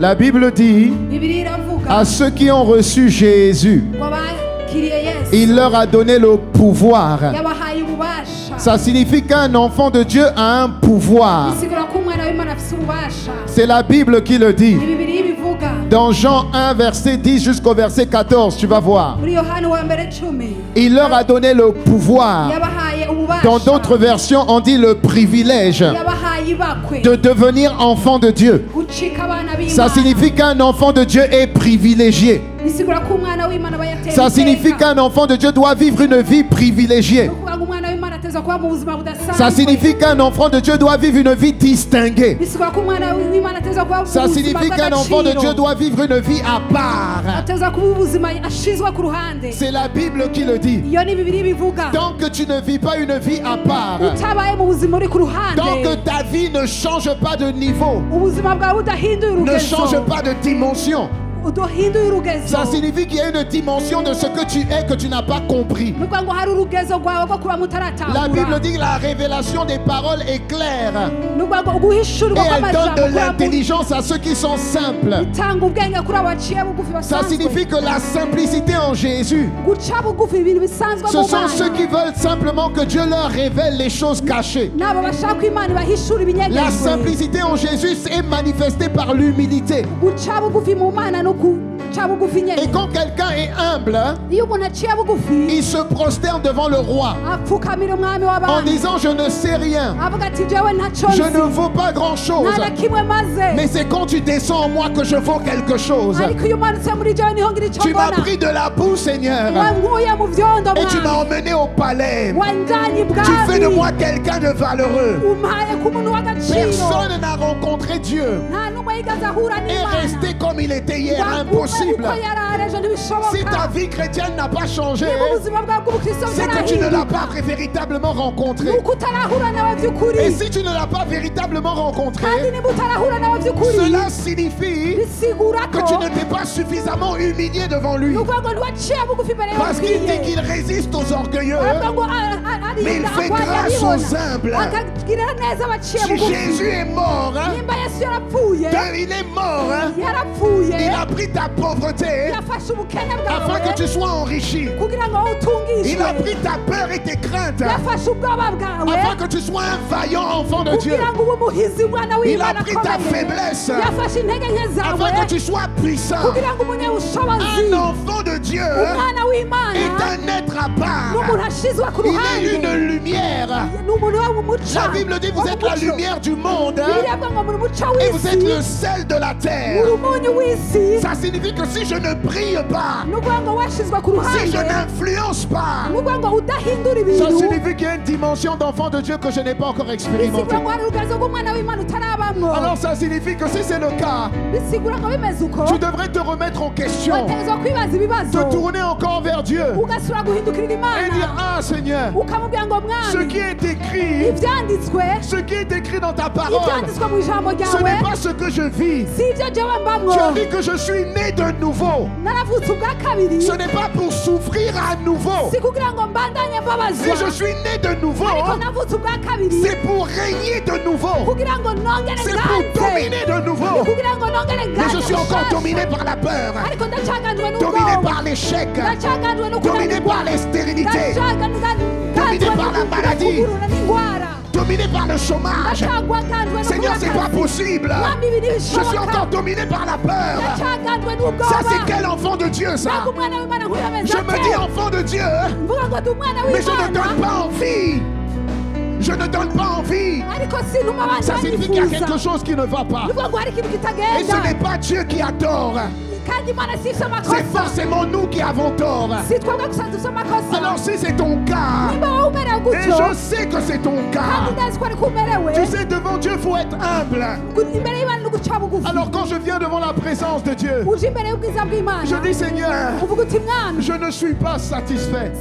La Bible dit à ceux qui ont reçu Jésus, il leur a donné le pouvoir. Ça signifie qu'un enfant de Dieu a un pouvoir. C'est la Bible qui le dit. Dans Jean 1, verset 10 jusqu'au verset 14, tu vas voir. Il leur a donné le pouvoir. Dans d'autres versions, on dit le privilège de devenir enfant de Dieu. Ça signifie qu'un enfant de Dieu est privilégié. Ça signifie qu'un enfant de Dieu doit vivre une vie privilégiée. Ça signifie qu'un enfant de Dieu doit vivre une vie distinguée. Ça signifie qu'un enfant de Dieu doit vivre une vie à part. C'est la Bible qui le dit. Tant que tu ne vis pas une vie à part, tant que ta vie ne change pas de niveau, ne change pas de dimension, ça signifie qu'il y a une dimension de ce que tu es que tu n'as pas compris. La Bible dit que la révélation des paroles est claire. Et elle donne de l'intelligence à ceux qui sont simples. Ça signifie que la simplicité en Jésus, ce sont ceux qui veulent simplement que Dieu leur révèle les choses cachées. La simplicité en Jésus est manifestée par l'humilité. Et quand quelqu'un est humble, il se prosterne devant le roi en disant: je ne sais rien, je ne vaux pas grand chose, mais c'est quand tu descends en moi que je vaux quelque chose. Tu m'as pris de la boue, Seigneur, et tu m'as emmené au palais. Tu fais de moi quelqu'un de valeureux. Personne n'a rencontré Dieu et resté comme il était hier. Impossible. Si ta vie chrétienne n'a pas changé, c'est que tu ne l'as pas véritablement rencontré. Et si tu ne l'as pas véritablement rencontré, cela signifie que tu ne t'es pas suffisamment humilié devant lui. Parce qu'il dit qu'il résiste aux orgueilleux, mais il fait grâce aux humbles. Si Jésus est mort, il est mort, il a pris ta pauvreté afin que tu sois enrichi. Il a pris ta peur et tes craintes afin que tu sois un vaillant enfant de Dieu. Il a pris ta faiblesse afin que tu sois puissant. Un enfant de Dieu est un être à part. Il est une lumière. La Bible dit: vous êtes la lumière du monde et vous êtes le sel de la terre. Ça signifie que si je ne brille pas, si je n'influence pas, ça signifie qu'il y a une dimension d'enfant de Dieu que je n'ai pas encore expérimentée. Alors ça signifie que si c'est le cas, tu devrais te remettre en question, te tourner encore vers Dieu et dire: ah Seigneur, ce qui est écrit, dans ta parole, ce n'est pas ce que je vis. Tu as dit que je suis né de nouveau. Ce n'est pas pour souffrir à nouveau. Si je suis né de nouveau, c'est pour régner de nouveau. C'est pour dominer de nouveau. Mais je suis encore dominé par la peur, dominé par l'échec, dominé par les stérilités, dominé par la maladie, dominé par le chômage. Seigneur, c'est pas possible. Je suis encore dominé par la peur. Ça, c'est quel enfant de Dieu, ça? Je me dis enfant de Dieu, mais je ne donne pas envie. Je ne donne pas envie. Ça signifie qu'il y a quelque chose qui ne va pas. Et ce n'est pas Dieu qui a tort. C'est forcément nous qui avons tort. Alors si c'est ton cas, et je sais que c'est ton cas, tu sais, devant Dieu il faut être humble. Alors quand je viens devant la présence de Dieu, je dis: Seigneur, je ne suis pas satisfait.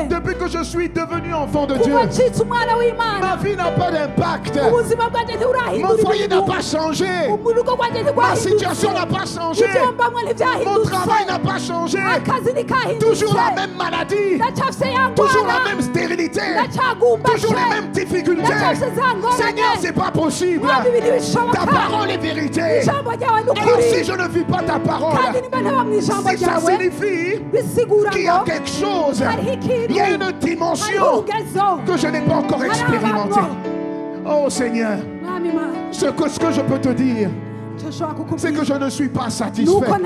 Depuis que je suis devenu enfant de Dieu, ma vie n'a pas d'impact. Mon foyer n'a pas changé. Ma situation n'a pas changé. changé. Mon travail n'a pas changé. Toujours la même maladie. Toujours la même stérilité. Toujours les mêmes difficultés. Seigneur, c'est pas possible. Ta parole est vérité. Alors si je ne vis pas ta parole, si ça signifie qu'il y a quelque chose, il y a une dimension que je n'ai pas encore expérimentée. Oh Seigneur, ce que je peux te dire, c'est que je ne suis pas satisfait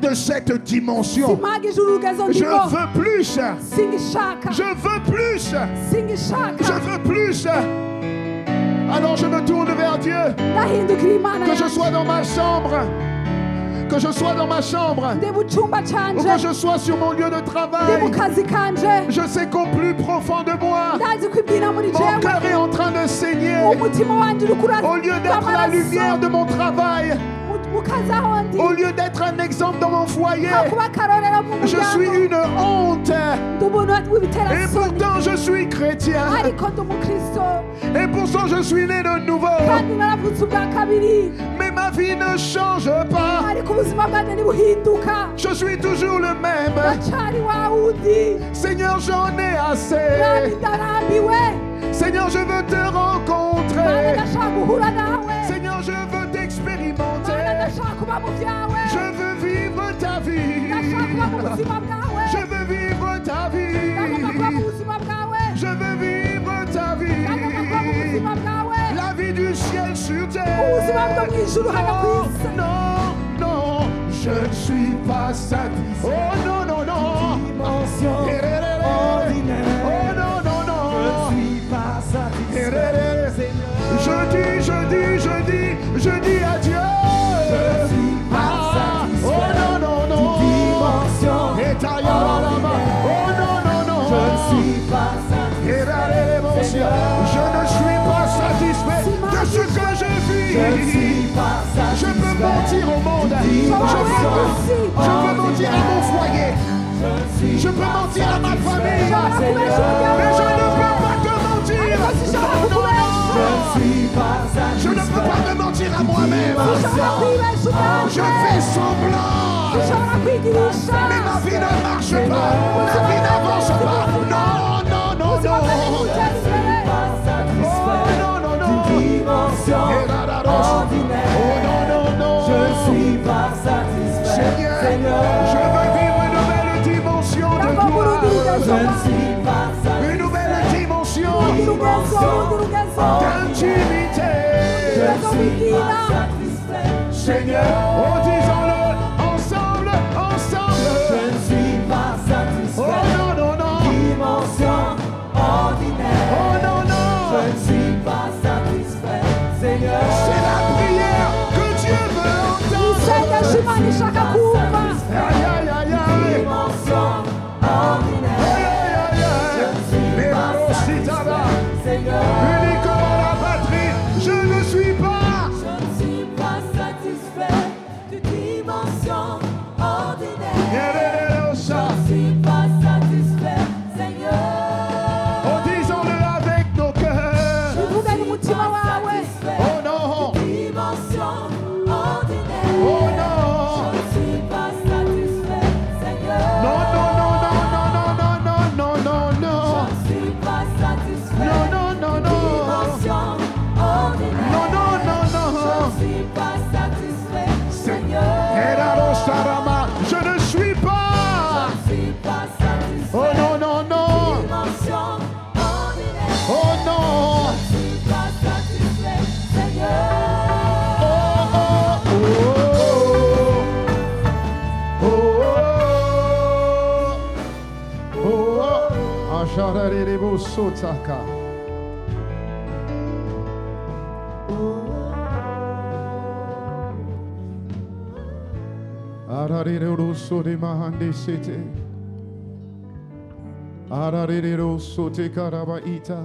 de cette dimension. Je veux plus. Je veux plus. Je veux plus. Alors je me tourne vers Dieu. Que je sois dans ma chambre. Que je sois dans ma chambre ou que je sois sur mon lieu de travail, je sais qu'au plus profond de moi, mon cœur est en train de saigner. Au lieu d'être la lumière de mon travail, au lieu d'être un exemple dans mon foyer, je suis une honte. Et pourtant je suis chrétien. Et pourtant je suis né de nouveau. Mais ma vie ne change pas. Je suis toujours le même. Seigneur, j'en ai assez. Seigneur, je veux te rencontrer. Seigneur, je veux t'expérimenter. Je veux vivre ta vie. Je veux vivre ta vie. Je veux vivre ta vie. La vie du ciel sur terre. Oh, non, non, je ne suis pas satisfait. Oh non, non, non. Dimension ordinaire. Oh non, non, non. Je ne suis pas satisfait. Je dis à Dieu. Je ne suis pas satisfait. Oh non, non, non. Dimension ordinaire. Oh non, non, non. Je ne suis pas satisfait. Je ne suis pas satisfait de ce que je vis. Je peux mentir au monde. Je peux mentir à mon foyer. Je peux mentir à ma famille. Mais je ne peux pas te mentir. Non, non, non. Je ne peux pas me mentir à moi-même. Je fais semblant. Mais ma vie ne marche pas. Ma vie n'avance pas. Non, non, non, non. Oh non, non, non. Oh non, non, non. Je ne suis pas satisfait. Seigneur, je veux vivre une nouvelle dimension de gloire. Je ne suis pas satisfait. Une nouvelle dimension d'intimité. Je ne suis pas satisfait. Seigneur, oh disons-le ensemble, ensemble. Je ne suis pas satisfait. Oh non, non, non. Dimension ordinaire. Oh non, non. Je ne suis pas satisfait. Seigneur, c'est la prière que Dieu veut entendre. Aïe, aïe, aïe, aïe. Dimension ordinaire. Aïe, aïe, aïe, aïe. Mais Seigneur, uniquement la patrie, je ne suis pas satisfait de dimension ordinaire. Je ne suis pas satisfait, Seigneur. Oh, disons-le avec nos cœurs. Oh non. Dimension ordinaire. Oh non. Je ne suis pas satisfait, Seigneur. Non, non, non, non, non, non, non, non, non, non. Je ne suis pas satisfait. Non, non, non, non. Dimension ordinaire. Non, non, non, non. Je ne suis pas satisfait, Seigneur. Je ne suis pas. Je ne suis pas satisfait. Oh non, non, non. Dimension ordinaire. Oh non. Je ne suis pas satisfait, Seigneur. Oh, oh, oh, oh, oh, oh. Ashararebo sotaka. Ararero sote mahande sete. Ararero sote karabaita.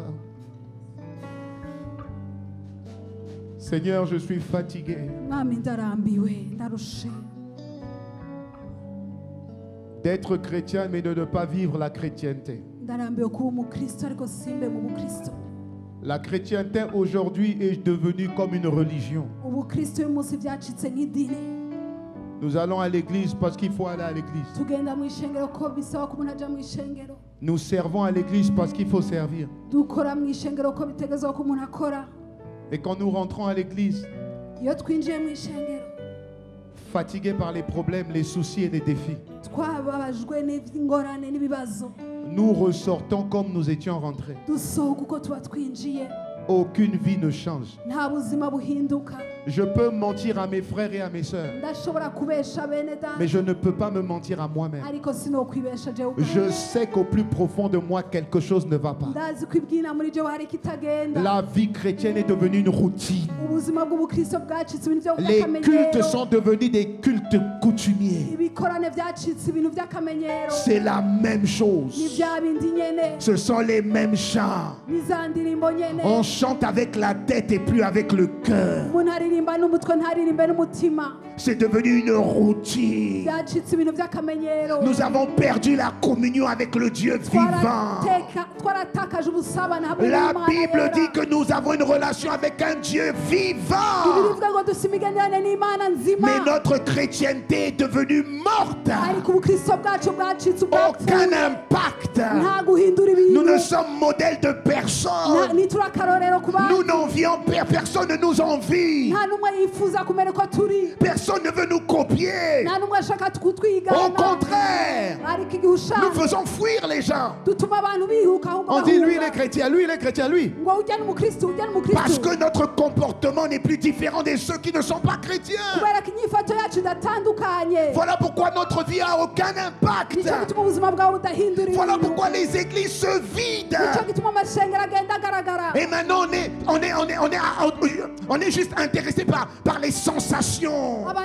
Seigneur, je suis fatigué d'être chrétien mais de ne pas vivre la chrétienté. La chrétienté aujourd'hui est devenue comme une religion. Nous allons à l'église parce qu'il faut aller à l'église. Nous servons à l'église parce qu'il faut servir. Et quand nous rentrons à l'église, fatigués par les problèmes, les soucis et les défis, nous ressortons comme nous étions rentrés. Aucune vie ne change. Je peux mentir à mes frères et à mes sœurs, mais je ne peux pas me mentir à moi-même. Je sais qu'au plus profond de moi, quelque chose ne va pas. La vie chrétienne est devenue une routine. Les cultes sont devenus des cultes coutumiers. C'est la même chose. Ce sont les mêmes chants. On chante avec la tête et plus avec le cœur. C'est devenu une routine. Nous avons perdu la communion avec le Dieu vivant. La Bible dit que nous avons une relation avec un Dieu vivant. Mais notre chrétienté est devenue morte. Aucun impact. Nous ne sommes modèles de personne. Nous n'envions personne, ne nous envie. Personne ne veut nous copier. Au contraire, nous faisons fuir les gens. On dit lui il est chrétien, lui il est chrétien, lui. Parce que notre comportement n'est plus différent de ceux qui ne sont pas chrétiens. Voilà pourquoi notre vie n'a aucun impact. Voilà pourquoi les églises se vident. Et maintenant on est juste intéressé par les sensations. Là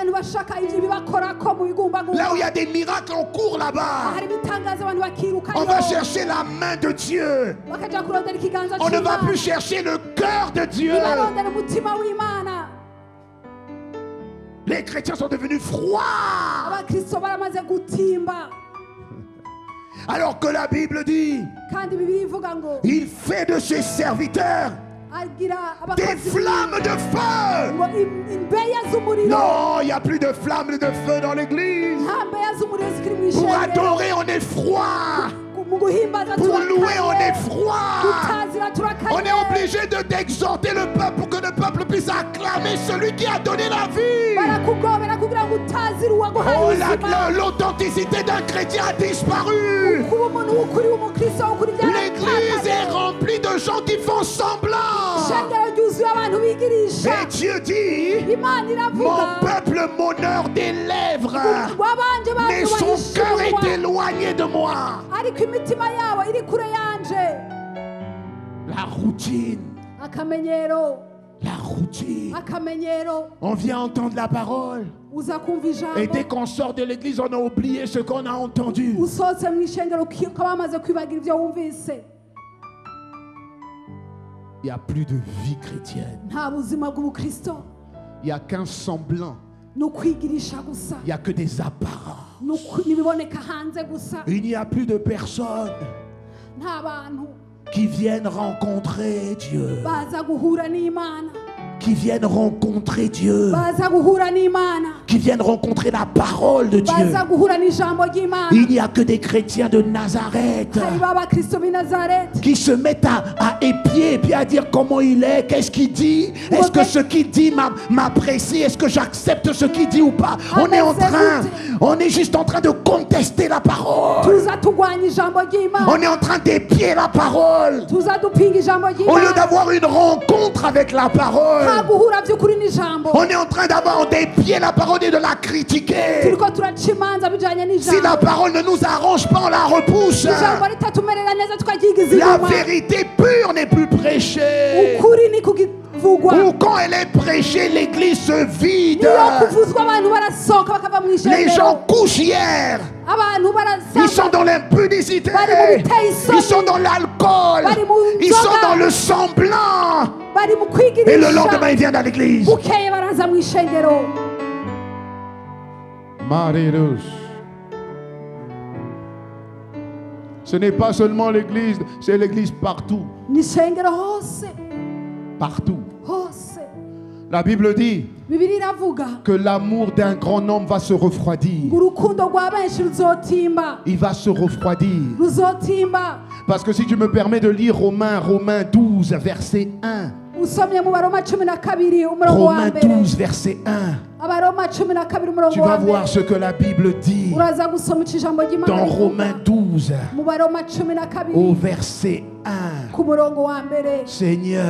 où il y a des miracles, on court là-bas. On va chercher la main de Dieu. On ne va plus chercher le cœur de Dieu. Les chrétiens sont devenus froids. Alors que la Bible dit, il fait de ses serviteurs des flammes de feu. Non, il n'y a plus de flammes de feu dans l'église. Pour adorer, on est froid. Pour louer, on est froid. On est obligé d'exhorter le peuple pour que le peuple puisse acclamer celui qui a donné la vie. Oh, l'authenticité d'un chrétien a disparu. L'église est remplie de gens qui font semblant. Et Dieu dit, mon peuple m'honore des lèvres, mais son cœur est éloigné de moi. La routine. La routine. On vient entendre la parole. Et dès qu'on sort de l'église, on a oublié ce qu'on a entendu. Il n'y a plus de vie chrétienne. Il n'y a qu'un semblant. Il n'y a que des apparences. Il n'y a plus de personnes qui viennent rencontrer Dieu. Qui viennent rencontrer Dieu. Qui viennent rencontrer la parole de Dieu. Il n'y a que des chrétiens de Nazareth qui se mettent à épier et puis à dire comment il est, qu'est-ce qu'il dit, est-ce que ce qu'il dit m'apprécie, est-ce que j'accepte ce qu'il dit ou pas. On est juste en train de contester la parole. On est en train d'épier la parole. Au lieu d'avoir une rencontre avec la parole, on est en train d'avoir des pieds la parole et de la critiquer. Si la parole ne nous arrange pas, on la repousse. La vérité pure n'est plus prêchée. Ou quand elle est prêchée, l'église se vide. Les gens couchent hier. Ils sont dans l'impudicité. Ils sont dans l'alcool. Ils sont dans le semblant. Et le lendemain, ils viennent à l'église. Ce n'est pas seulement l'église, c'est l'église partout. Partout. La Bible dit que l'amour d'un grand homme va se refroidir. Il va se refroidir. Parce que si tu me permets de lire Romains 12, verset 1. Romains 12, verset 1. Tu vas voir ce que la Bible dit dans Romains 12 au verset 1. Seigneur,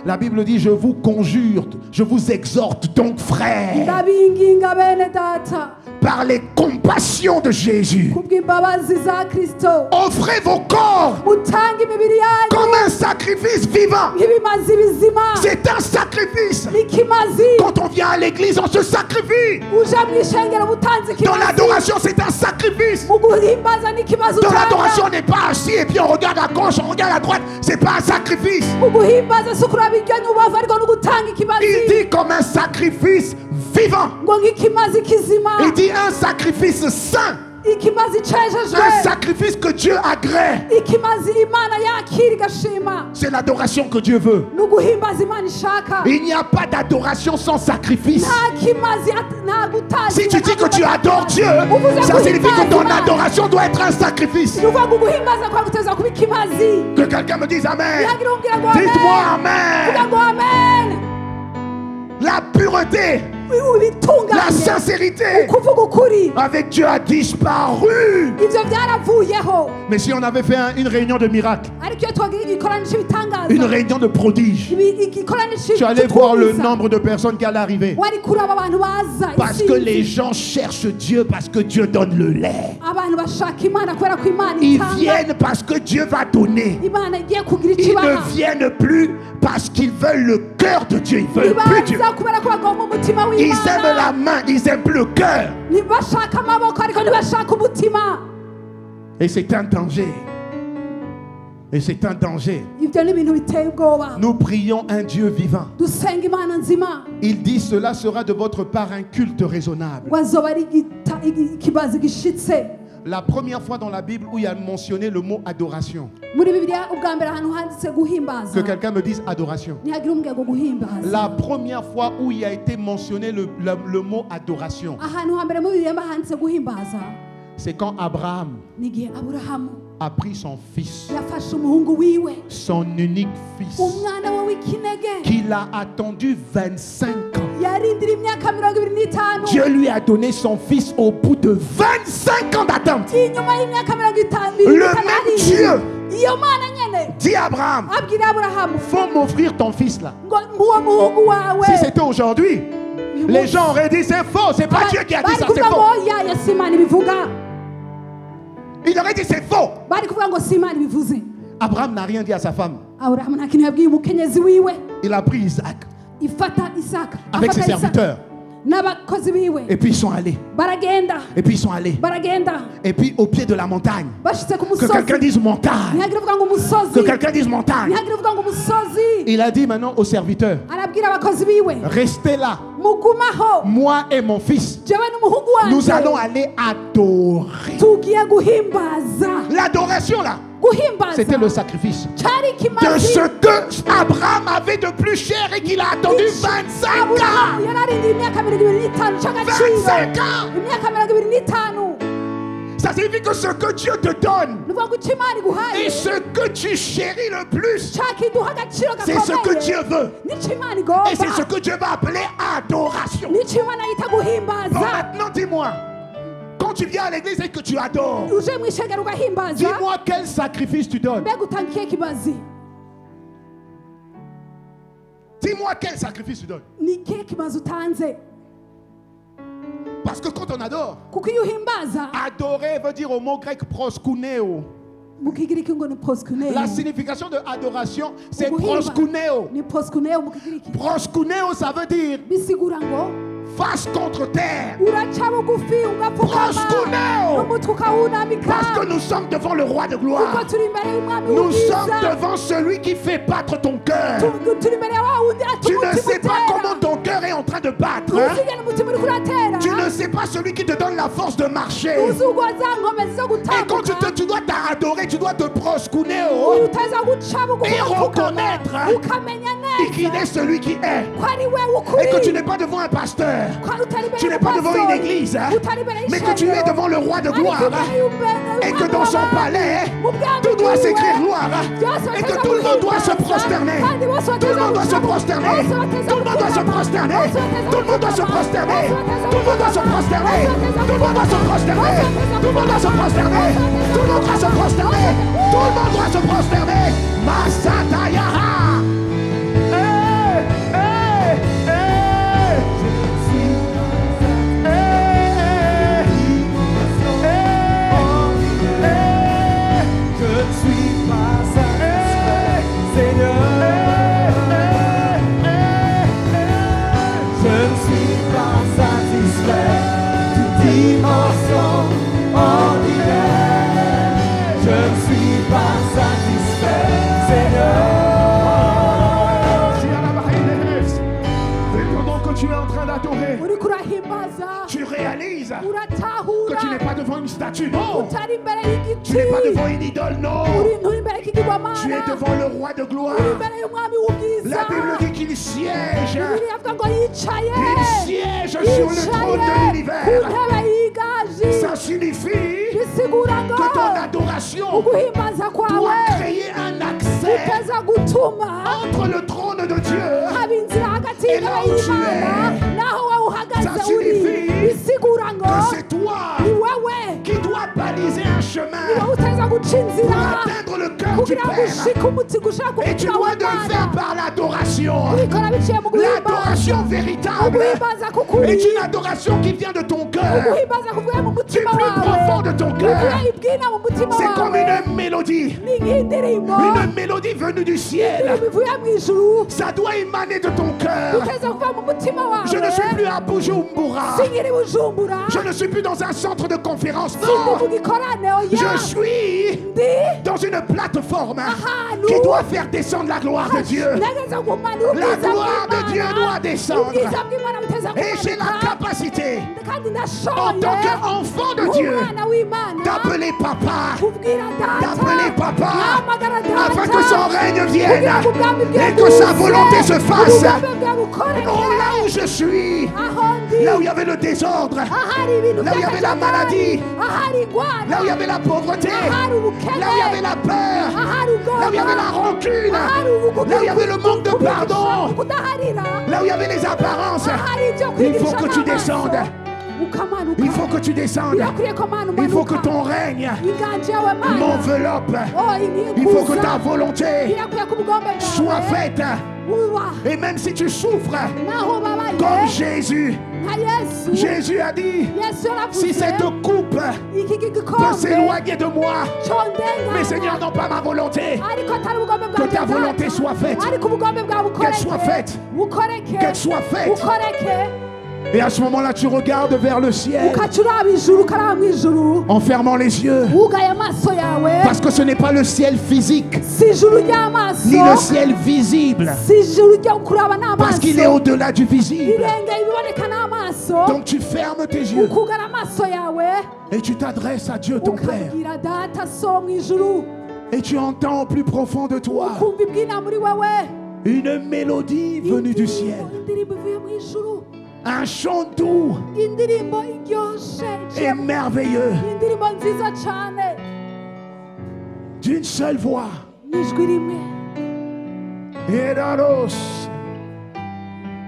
la Bible dit, je vous conjure, je vous exhorte donc frères, par les compassions de Jésus, offrez vos corps comme un sacrifice vivant. C'est un sacrifice. Quand on vient à l'église, on se sacrifie. Dans l'adoration, c'est un sacrifice. Dans l'adoration, on n'est pas assis et puis on regarde à gauche, on regarde à droite. C'est pas un sacrifice. Il dit comme un sacrifice vivant. Il dit un sacrifice saint. Un sacrifice que Dieu agrée. C'est l'adoration que Dieu veut. Il n'y a pas d'adoration sans sacrifice. Si tu dis que tu adores Dieu, ça signifie que ton adoration doit être un sacrifice. Que quelqu'un me dise Amen. Dites-moi Amen. La pureté, la sincérité avec Dieu a disparu. Mais si on avait fait une réunion de miracles, une réunion de prodiges, tu allais voir le nombre de personnes qui allaient arriver. Parce que les gens cherchent Dieu, parce que Dieu donne le lait. Ils viennent parce que Dieu va donner. Ils ne viennent plus parce qu'ils veulent le cœur de Dieu. Ils veulent plus Dieu. Ils aiment la main, ils aiment plus le cœur. Et c'est un danger. Et c'est un danger. Nous prions un Dieu vivant. Il dit cela sera de votre part un culte raisonnable. La première fois dans la Bible où il y a mentionné le mot adoration. Que quelqu'un me dise adoration. La première fois où il a été mentionné le mot adoration, c'est quand Abraham a pris son fils, son unique fils, qu'il a attendu 25 ans. Dieu lui a donné son fils au bout de 25 ans d'attente. Le même Dieu dit à Abraham, faut m'offrir ton fils là. Si c'était aujourd'hui, les gens auraient dit c'est faux, c'est pas Dieu qui a dit ça, c'est faux. Il aurait dit c'est faux. Abraham n'a rien dit à sa femme. Il a pris Isaac avec ses serviteurs. Et puis ils sont allés. Et puis ils sont allés. Et puis au pied de la montagne. Que quelqu'un dise montagne. Que quelqu'un dise montagne. Il a dit maintenant aux serviteurs, restez là. Moi et mon fils, nous allons aller adorer. L'adoration là, c'était le sacrifice de ce que Abraham avait de plus cher et qu'il a attendu 25 ans. 25 ans. Ça signifie que ce que Dieu te donne et ce que tu chéris le plus, c'est ce que Dieu veut. Et c'est ce que Dieu va appeler adoration. Bon, maintenant dis-moi, quand tu viens à l'église et que tu adores, dis-moi quel sacrifice tu donnes. Dis-moi quel sacrifice tu donnes. Parce que quand on adore, adorer veut dire au mot grec proskuneo. La signification de adoration, c'est proskuneo. Proskuneo, ça veut dire face contre terre. Proskuneo. Parce que nous sommes devant le roi de gloire. Nous sommes devant celui qui fait battre ton cœur. Tu ne sais pas comment ton cœur est en train de battre. Tu ne c'est pas celui qui te donne la force de marcher. Et quand tu dois t'adorer, tu dois te prosterner et reconnaître qu'il est celui qui est. Et que tu n'es pas devant un pasteur, tu n'es pas devant une église, mais que tu es devant le roi de gloire. Et que dans son palais, tout doit s'écrire gloire. Et que tout le monde doit se prosterner. Tout le monde doit se prosterner. Tout le monde doit se prosterner. Tout le monde doit se prosterner. Tout le monde doit se prosterner. Tout le monde doit se prosterner. Tout le monde doit se prosterner. Tout le monde doit se prosterner. Tout le monde doit se prosterner. Masatayaha. Tu réalises que tu n'es pas devant une statue, non. Tu n'es pas devant une idole, non. Tu es devant le roi de gloire. La Bible dit qu'il siège. Il siège sur le trône de l'univers. Ça signifie que ton adoration doit créer un accès entre le trône de Dieu et là où tu es. Ça signifie que c'est toi qui dois baliser un chemin pour atteindre le cœur du Père. Et tu dois le faire par l'adoration. L'adoration véritable est une adoration qui vient de ton cœur, du plus profond de ton cœur. C'est comme une mélodie. Une mélodie venue du ciel. Ça doit émaner de ton cœur. Je ne suis plus à Bujumbura. Je ne suis plus dans un centre de conférence. Non. Je suis dans une plateforme qui doit faire descendre la gloire de Dieu. La gloire de Dieu doit descendre. Et j'ai la capacité, en tant qu'enfant de Dieu, d'appeler papa, afin que son règne vienne et que sa volonté se fasse. Non, là où je suis, là où il y avait le désordre, là où il y avait la maladie, là où il y avait la pauvreté, là où il y avait la peur, là où il y avait la rancune, là où il y avait le manque de pardon, là où il y avait les apparences, il faut que tu descendes. Il faut que tu descendes. Il faut que ton règne m'enveloppe. Il faut que ta volonté soit faite. Et même si tu souffres comme Jésus, Jésus a dit, si cette coupe peut s'éloigner de moi, mais Seigneur, non pas ma volonté, que ta volonté soit faite, qu'elle soit faite, qu'elle soit faite. Et à ce moment-là, tu regardes vers le ciel en fermant les yeux. Parce que ce n'est pas le ciel physique, ni le ciel visible. Parce qu'il est au-delà du visible. Donc tu fermes tes yeux et tu t'adresses à Dieu ton Père. Et tu entends au plus profond de toi une mélodie venue du ciel. Un chant doux et merveilleux d'une seule voix.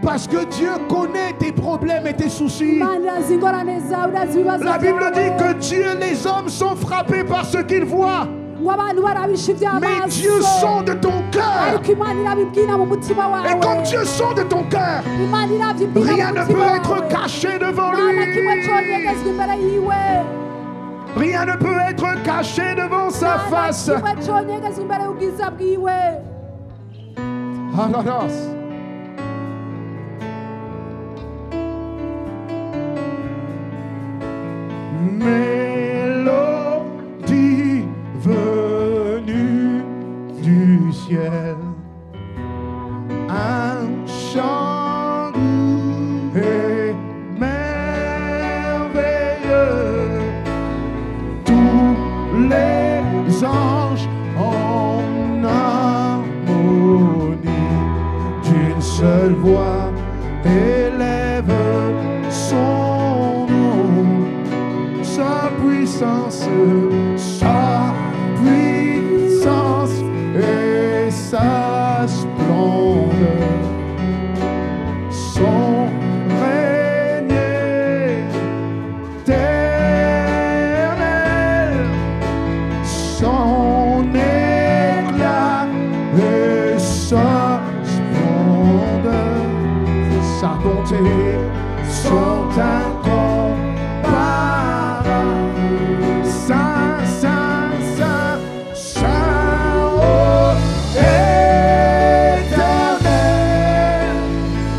Parce que Dieu connaît tes problèmes et tes soucis. La Bible dit que Dieu, les hommes sont frappés par ce qu'ils voient. Mais Dieu sonde ton cœur. Et comme Dieu sonde ton cœur, rien ne peut être caché devant lui. Rien ne peut être caché devant sa face. Mélodie venue du ciel, un chant doux et merveilleux seule voix élève son nom, sa puissance et sa splendeur. Son règne éternel, son éclat et sa splendeur, sa bonté sont incomparables. Saint, Saint, Saint, Saint, oh, éternel,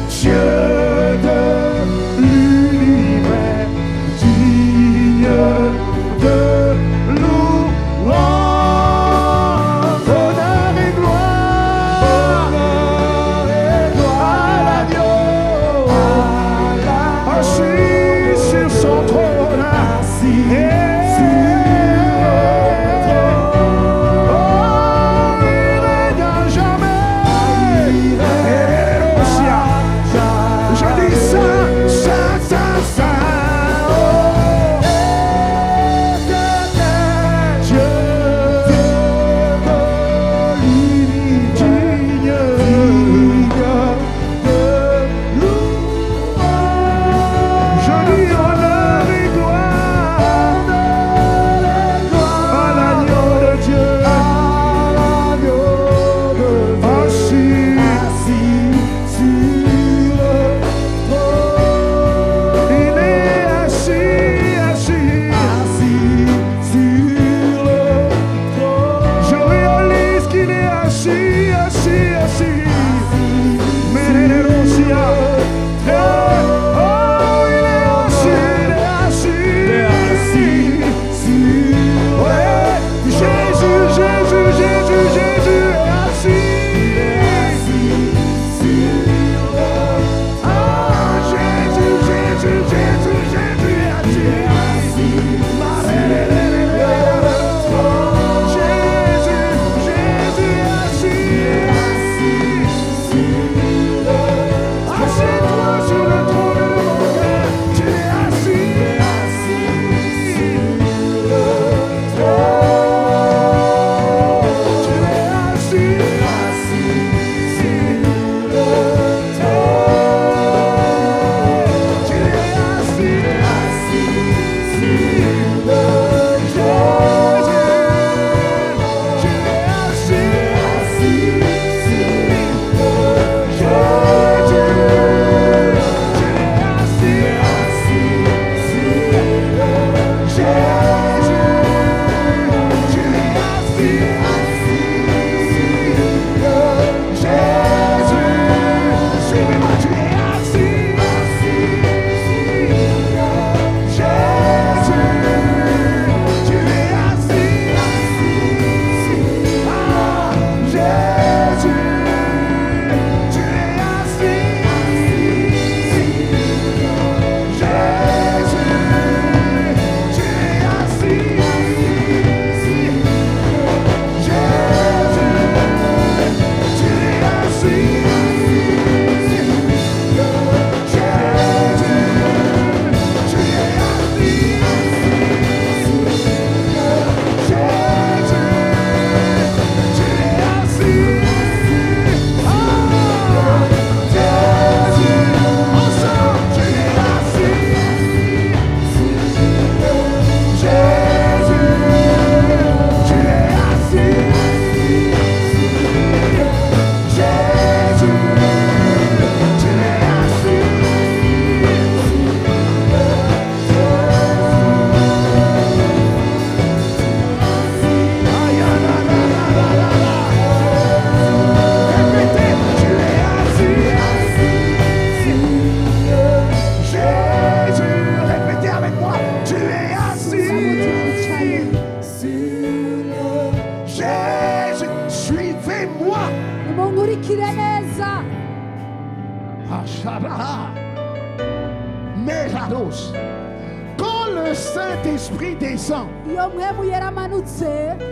Dieu de l'univers, digne de louange, honneur et gloire à l'agneau, assis sur son trône, le Saint-Esprit descend,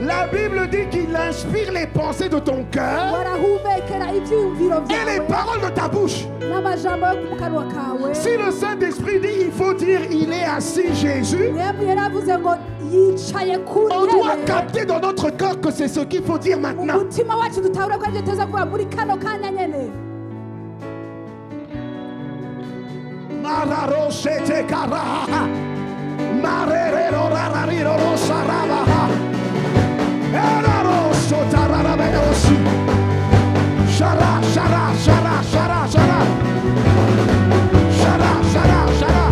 la Bible dit qu'il inspire les pensées de ton cœur et les paroles de ta bouche. Si le Saint-Esprit dit il faut dire il est assis Jésus, on doit capter dans notre cœur que c'est ce qu'il faut dire maintenant. Shara, shara, shara, shara, shara. Shara, shara, shara.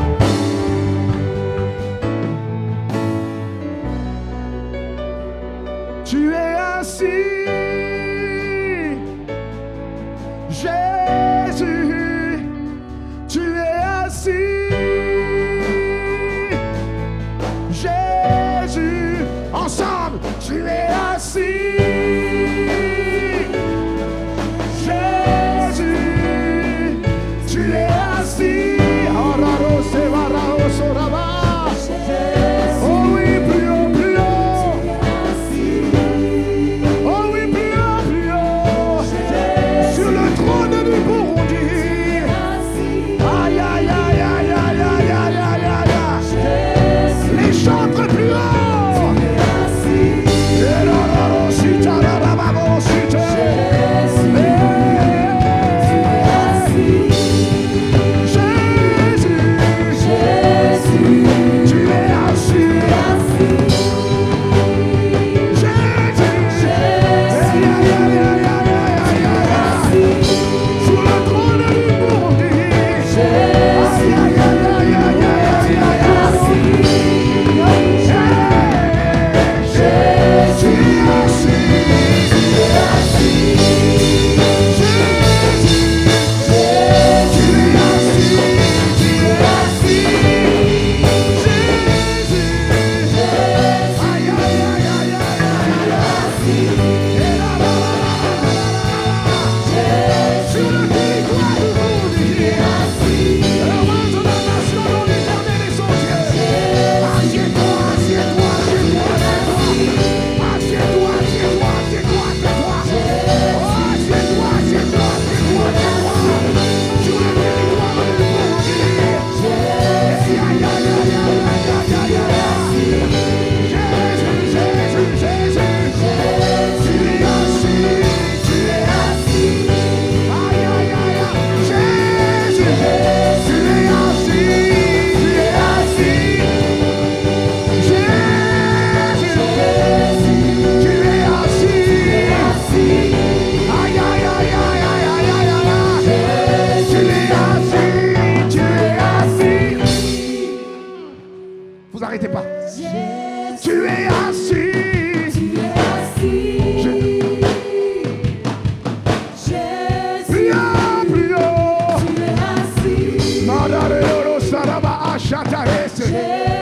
Tu es assis, Jésus. Tu es assis, Jésus. Ensemble, tu es assis.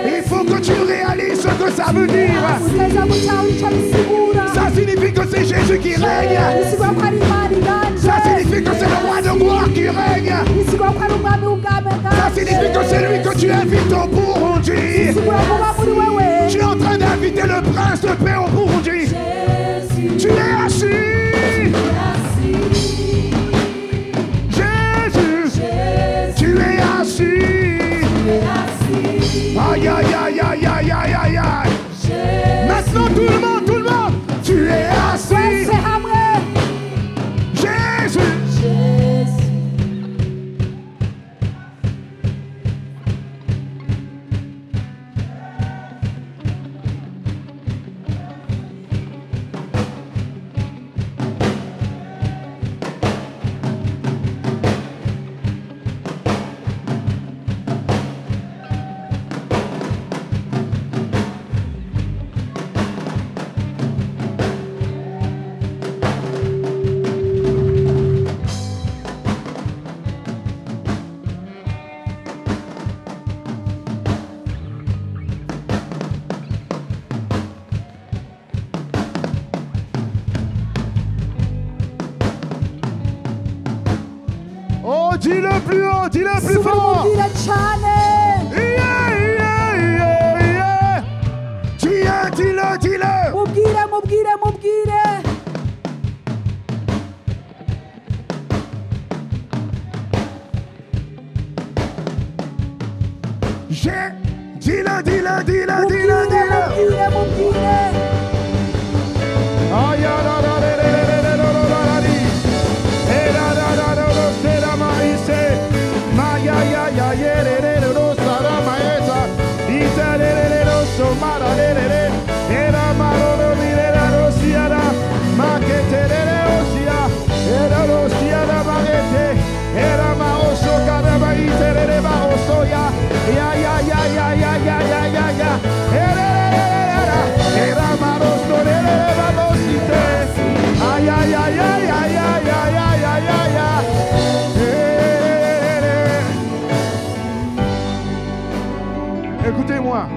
Il faut que tu réalises ce que ça veut dire. Ça signifie que c'est Jésus qui règne. Ça signifie que c'est le roi de gloire qui règne. Ça signifie que c'est lui que tu invites au Burundi. Tu es en train d'inviter le prince de paix au Burundi. Tu es assis. Jésus, tu es assis. Aïe, aïe, aïe, aïe, aïe, aïe, aïe, aïe. Maintenant tout le monde, tu es assis. Jésus. Dis-le plus haut, dis-le plus fort. Yeah, yeah, yeah. Dis-le. Écoutez-moi.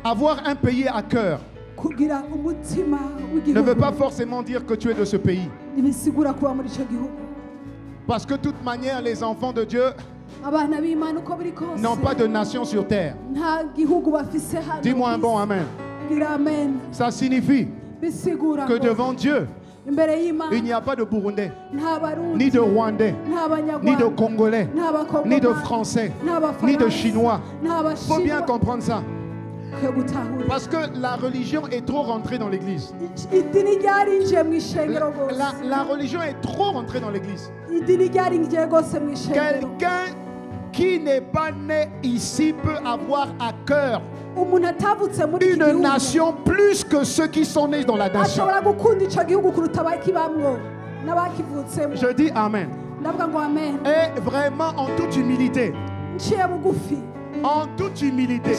Avoir un pays à cœur ne veut pas forcément dire que tu es de ce pays. Parce que de toute manière, les enfants de Dieu n'ont pas de nation sur terre. Dis-moi un bon amen. Ça signifie que devant Dieu, il n'y a pas de Burundais, ni de Rwandais, ni de Congolais, ni de Français, ni de Chinois. Il faut bien comprendre ça. Parce que la religion est trop rentrée dans l'église. La religion est trop rentrée dans l'église. Quelqu'un qui n'est pas né ici peut avoir à cœur une nation plus que ceux qui sont nés dans la nation. Je dis amen. Et vraiment en toute humilité. En toute humilité.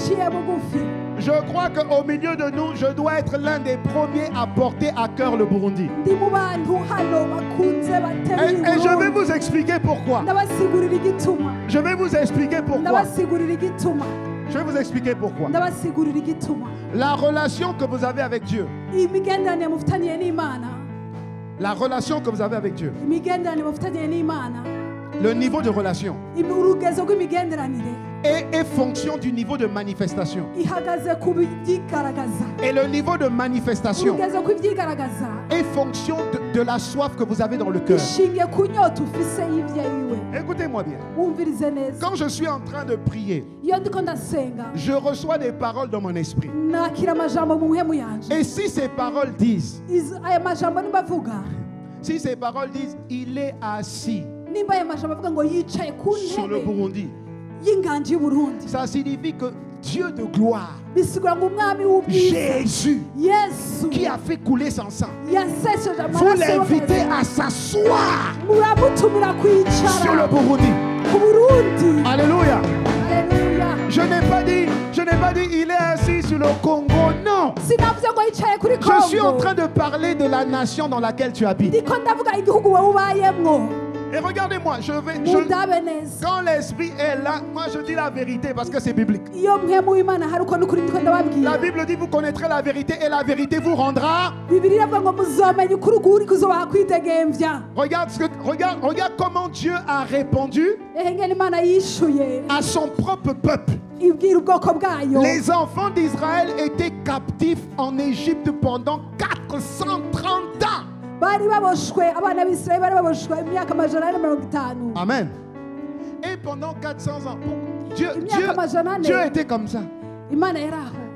Je crois qu'au milieu de nous, je dois être l'un des premiers à porter à cœur le Burundi. Et je vais vous expliquer pourquoi. Je vais vous expliquer pourquoi. Je vais vous expliquer pourquoi. La relation que vous avez avec Dieu. La relation que vous avez avec Dieu. Le niveau de relation est fonction du niveau de manifestation. Et le niveau de manifestation est fonction de la soif que vous avez dans le cœur. Écoutez-moi bien. Quand je suis en train de prier, je reçois des paroles dans mon esprit. Et si ces paroles disent, il est assis sur le Burundi, ça signifie que Dieu de gloire, Jésus, qui a fait couler son sang, vous l'invitez à s'asseoir sur le Burundi. Alléluia. Je n'ai pas dit il est assis sur le Congo, non. Je suis en train de parler de la nation dans laquelle tu habites. Et regardez-moi, quand l'esprit est là, moi je dis la vérité parce que c'est biblique. La Bible dit vous connaîtrez la vérité et la vérité vous rendra. Regarde comment Dieu a répondu à son propre peuple. Les enfants d'Israël étaient captifs en Égypte pendant 430 ans. Amen. Et pendant 400 ans, Dieu était comme ça.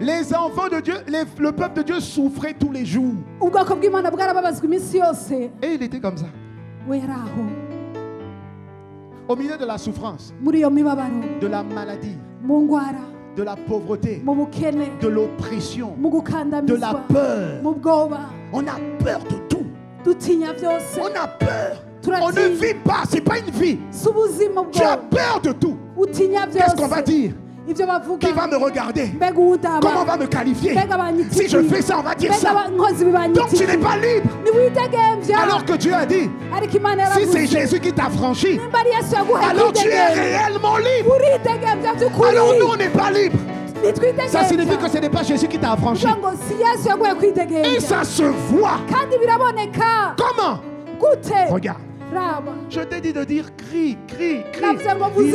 Les enfants de Dieu, le peuple de Dieu souffrait tous les jours. Et il était comme ça. Au milieu de la souffrance, de la maladie, de la pauvreté, de l'oppression, de la peur. On a peur de tout. On a peur. On ne vit pas, c'est pas une vie. Tu as peur de tout. Qu'est-ce qu'on va dire? Qui va me regarder? Comment on va me qualifier? Si je fais ça, on va dire ça. Donc tu n'es pas libre. Alors que Dieu a dit, si c'est Jésus qui t'a franchi, alors tu es réellement libre. Alors nous, on n'est pas libre. Ça signifie que ce n'est pas Jésus qui t'a affranchi. Et ça se voit. Comment? Regarde. Je t'ai dit de dire crie. Il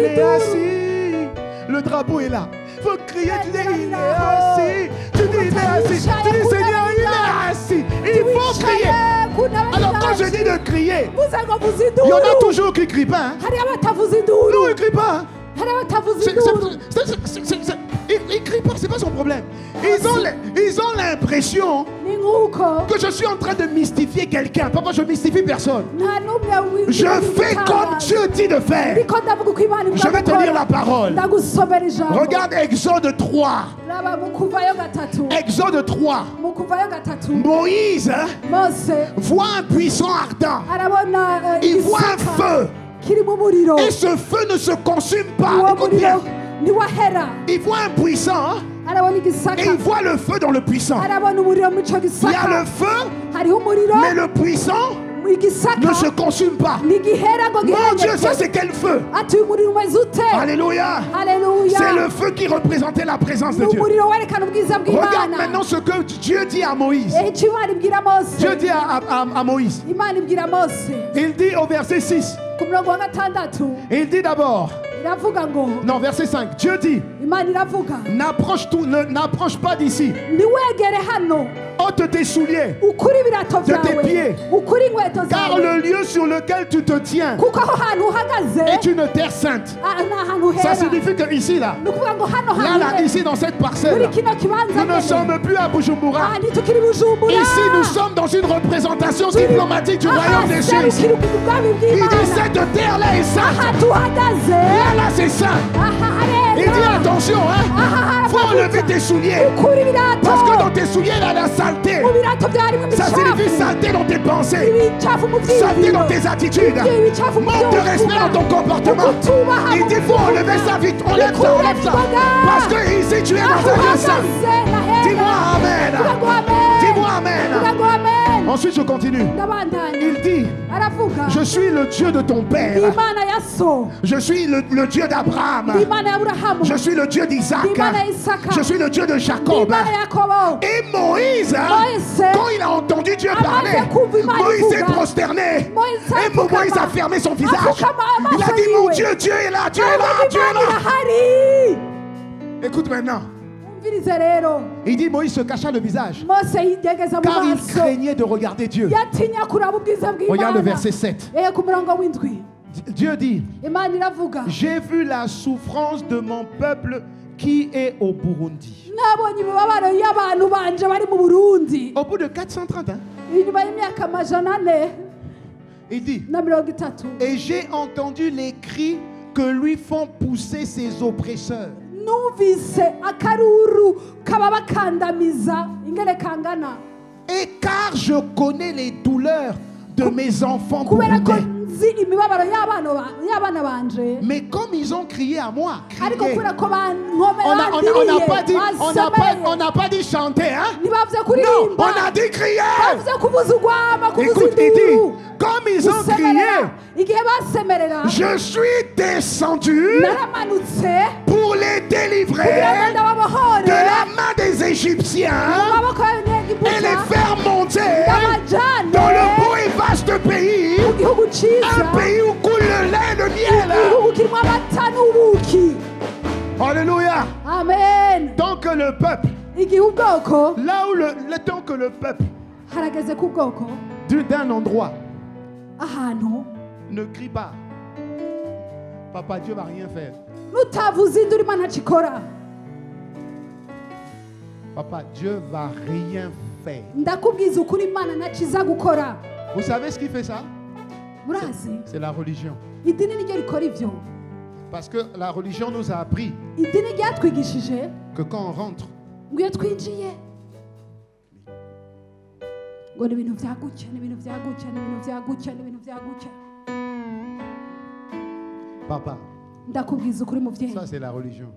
est assis. Le drapeau est là. faut crier. Tu dis, il est assis. Tu dis, il est assis. Tu dis, Seigneur, il est assis. Il faut crier. Alors quand je dis de crier, il y en a toujours qui ne crient pas. Hein? Non, ils ne crient pas. Hein? Il ne crie pas, c'est pas son problème. Ils ont l'impression que je suis en train de mystifier quelqu'un. Papa, je mystifie personne. Je fais comme Dieu dit de faire. Je vais te lire la parole. Regarde Exode 3. Exode 3. Moïse voit un buisson ardent. Il voit un feu. Et ce feu ne se consume pas. Écoute bien. Il voit un buisson et il voit le feu dans le buisson. Il y a le feu, mais le buisson ne se consume pas. Mon Dieu, ça c'est quel feu? Alléluia. C'est le feu qui représentait la présence de Dieu. Regarde maintenant ce que Dieu dit à Moïse. Dieu dit à Moïse. Il dit au verset 6. Il dit d'abord. Non, verset 5. Dieu dit, n'approche pas d'ici. Ôte tes souliers de tes pieds, car le lieu sur lequel tu te tiens est une terre sainte. Ça signifie que ici, là, ici dans cette parcelle, nous ne sommes plus à Bujumbura. Ici, nous sommes dans une représentation diplomatique du royaume des cieux. Il dit, cette terre-là est sainte. Là, c'est saint. Il dit, attention, hein, faut enlever tes souliers. Parce que dans tes souliers, il y a la saleté. Ça signifie saleté dans tes pensées, saleté dans tes attitudes, manque de respect dans ton comportement. Il dit, faut enlever ça vite. Enlève ça, enlève ça. Parce que ici, tu es dans un lieu saint. Dis-moi amen. Dis-moi amen. Ensuite, je continue. Il dit, je suis le Dieu de ton père. Je suis le Dieu d'Abraham. Je suis le Dieu d'Isaac. Je suis le Dieu de Jacob. Et Moïse, quand il a entendu Dieu parler, Moïse s'est prosterné. Et Moïse a fermé son visage. Il a dit, mon Dieu, Dieu est là, Dieu est là, Dieu est là. Écoute maintenant. Il dit, Moïse se cacha le visage car il craignait de regarder Dieu. Regarde le verset 7. Dieu dit, j'ai vu la souffrance de mon peuple qui est au Burundi. Au bout de 430 ans, il dit, et j'ai entendu les cris que lui font pousser ses oppresseurs. Et car je connais les douleurs de mes enfants burundais. Mais comme ils ont crié à moi, on n'a pas dit chanter, hein? Non, on a dit crier. Écoute, il dit, comme ils ont crié, je suis descendu pour les délivrer de la main des Égyptiens et les faire monter dans le beau et vaste pays, un pays où coule le lait et le miel. Alléluia. Amen. Tant que le peuple, là où le temps que le peuple d'un endroit ne crie pas, Papa, Dieu va rien faire. Papa, Dieu va rien faire. Vous savez ce qui fait ça? C'est la religion. Parce que la religion nous a appris que quand on rentre, Papa, ça c'est la religion.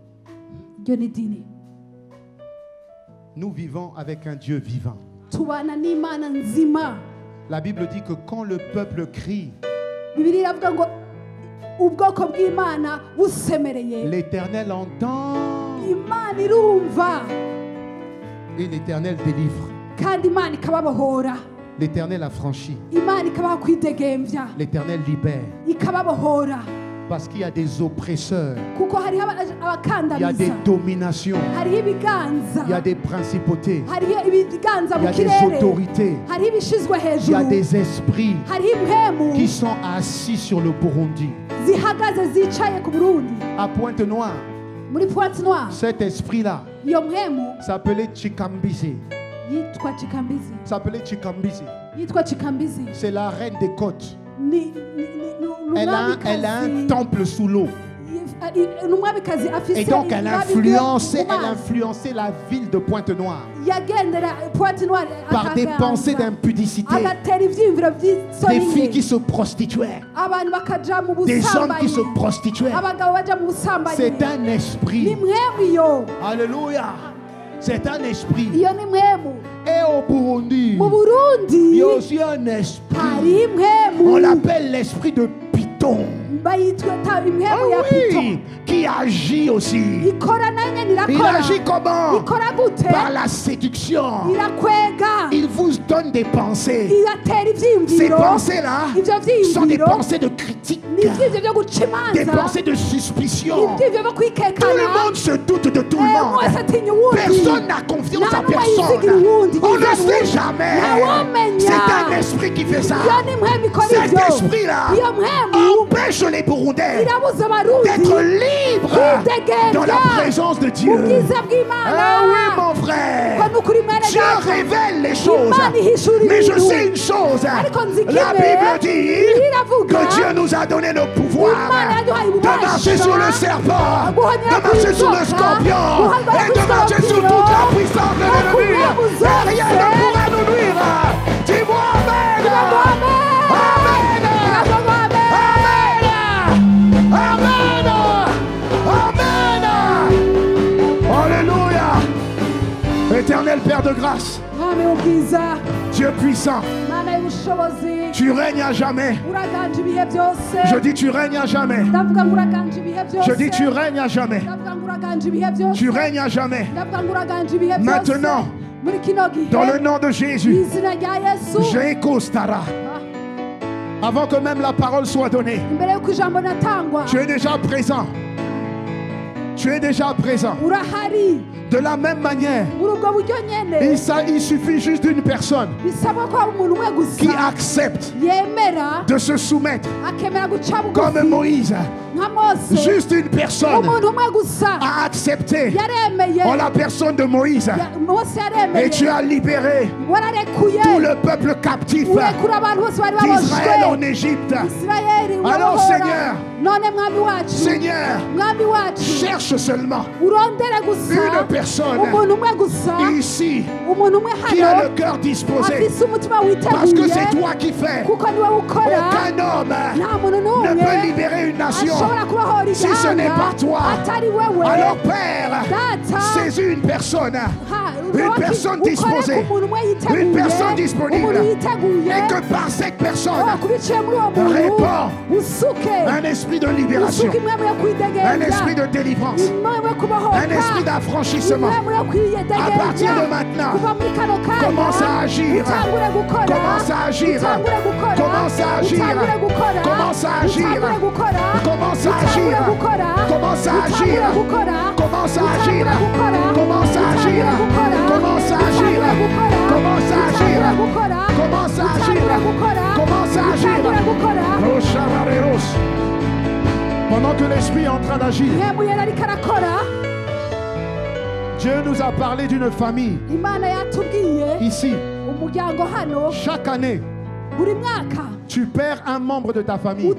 Nous vivons avec un Dieu vivant. La Bible dit que quand le peuple crie, l'Éternel entend et l'Éternel délivre. L'Éternel affranchit. L'Éternel libère. Parce qu'il y a des oppresseurs, il y a des dominations, il y a des principautés, il y a des autorités, il y a des esprits qui sont assis sur le Burundi. À Pointe-Noire, cet esprit-là s'appelait Chikambisi. C'est la reine des côtes. Elle a un temple sous l'eau. Et donc elle a influencé la ville de Pointe-Noire par des pensées d'impudicité, des filles qui se prostituaient, des hommes qui se prostituaient. C'est un esprit. Alléluia. C'est un esprit. Et au Burundi, il y a aussi un esprit. On l'appelle l'esprit de Python. Oh oui, qui agit aussi. Il agit comment? Par la séduction. Il vous donne des pensées. Ces pensées-là sont des pensées de critique, des pensées de suspicion. Tout le monde se doute de tout le monde. Personne n'a confiance à personne. On ne sait jamais. C'est un esprit qui fait ça. Cet esprit-là empêche les Burundais d'être libres dans la présence de Dieu. Ah oui, mon frère, Dieu révèle les choses. Mais je sais une chose, la Bible dit que Dieu nous a donné le pouvoir de marcher sur le serpent, de marcher sur le scorpion et de marcher sur toute la puissance de l'ennemi. Et rien ne pourra nous nuire. Dis-moi Amen. Amen. Alléluia. Éternel Père de grâce, Dieu puissant, tu règnes à jamais. Je dis tu règnes à jamais. Je dis tu règnes à jamais. Tu règnes à jamais. Maintenant, dans le nom de Jésus, Jécostara. Avant que même la parole soit donnée, tu es déjà présent. Tu es déjà présent. De la même manière, il suffit juste d'une personne qui accepte de se soumettre comme Moïse. Juste une personne a accepté en la personne de Moïse. Et tu as libéré tout le peuple captif d'Israël en Égypte. Alors Seigneur, cherche seulement une personne ici qui a le cœur disposé, parce que c'est toi qui fais. Aucun homme ne peut libérer une nation si ce n'est pas toi. Alors Père, saisis une personne disposée, une personne disponible, et que par cette personne répand un esprit de libération, un esprit de délivrance, un esprit d'affranchissement. À partir de maintenant, commence à agir, commence à agir, commence à agir, commence à agir, commence à agir, commence à agir, commence à agir, commence à agir, commence à agir, commence à agir, commence à agir, commence à agir. Pendant que l'esprit est en train d'agir, Dieu nous a parlé d'une famille ici. Chaque année, tu perds un membre de ta famille.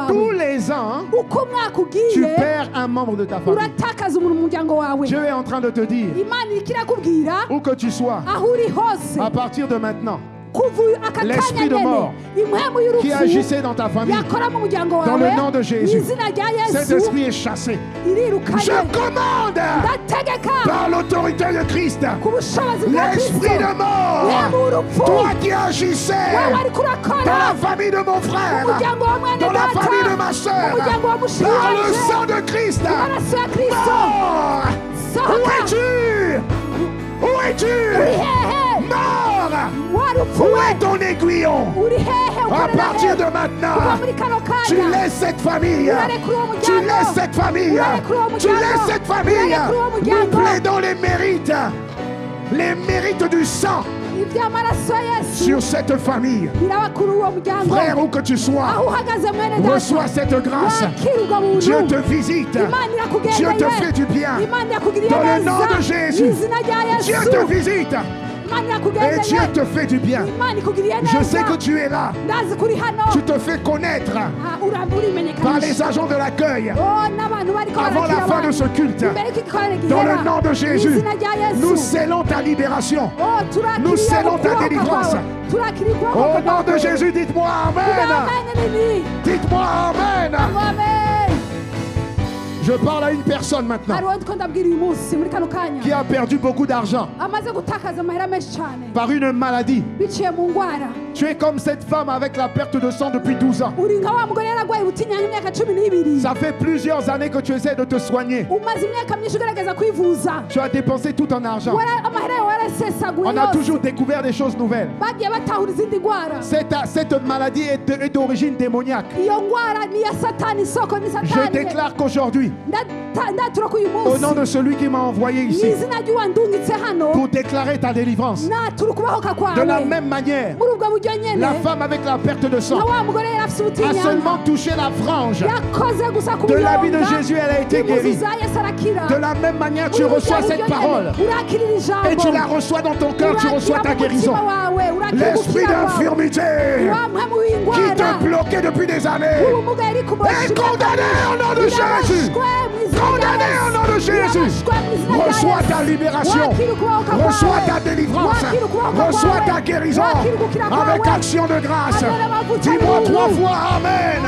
Tous les ans, tu perds un membre de ta famille. Dieu est en train de te dire, où que tu sois, à partir de maintenant, l'esprit de mort qui agissait dans ta famille, dans le nom de Jésus, cet esprit est chassé. Je commande par l'autorité de Christ, l'esprit de mort, toi qui agissais dans la famille de mon frère, dans la famille de ma soeur, par le sang de Christ, mort, où es-tu? Où es-tu? Mort, Où est ton aiguillon? À partir de maintenant, tu laisses cette famille. Tu laisses cette famille. Tu laisses cette famille. Nous plaidons les mérites du sang sur cette famille. Frère, où que tu sois, reçois cette grâce. Dieu te visite. Dieu te fait du bien. Dans le nom de Jésus, Dieu te visite. Et Dieu te fait du bien. Je sais que tu es là. Tu te fais connaître par les agents de l'accueil avant la fin de ce culte. Dans le nom de Jésus, nous scellons ta libération. Nous scellons ta délivrance. Au nom de Jésus, dites-moi Amen. Dites-moi Amen. Je parle à une personne maintenant qui a perdu beaucoup d'argent par une maladie. Tu es comme cette femme avec la perte de sang depuis 12 ans. Ça fait plusieurs années que tu essaies de te soigner. Tu as dépensé tout ton argent. On a toujours découvert des choses nouvelles. Cette maladie est d'origine démoniaque. Je déclare qu'aujourd'hui, au nom de celui qui m'a envoyé ici pour déclarer ta délivrance, de la même manière, la femme avec la perte de sang a seulement touché la frange de la vie de Jésus, elle a été guérie. De la même manière, tu reçois cette parole et tu la reçois dans ton cœur, tu reçois ta guérison. L'esprit d'infirmité qui te bloquait depuis des années est condamné au nom de Jésus. Condamné au nom de Jésus. Reçois ta libération. Reçois ta délivrance. Reçois ta guérison avec action de grâce. Dis-moi 3 fois Amen.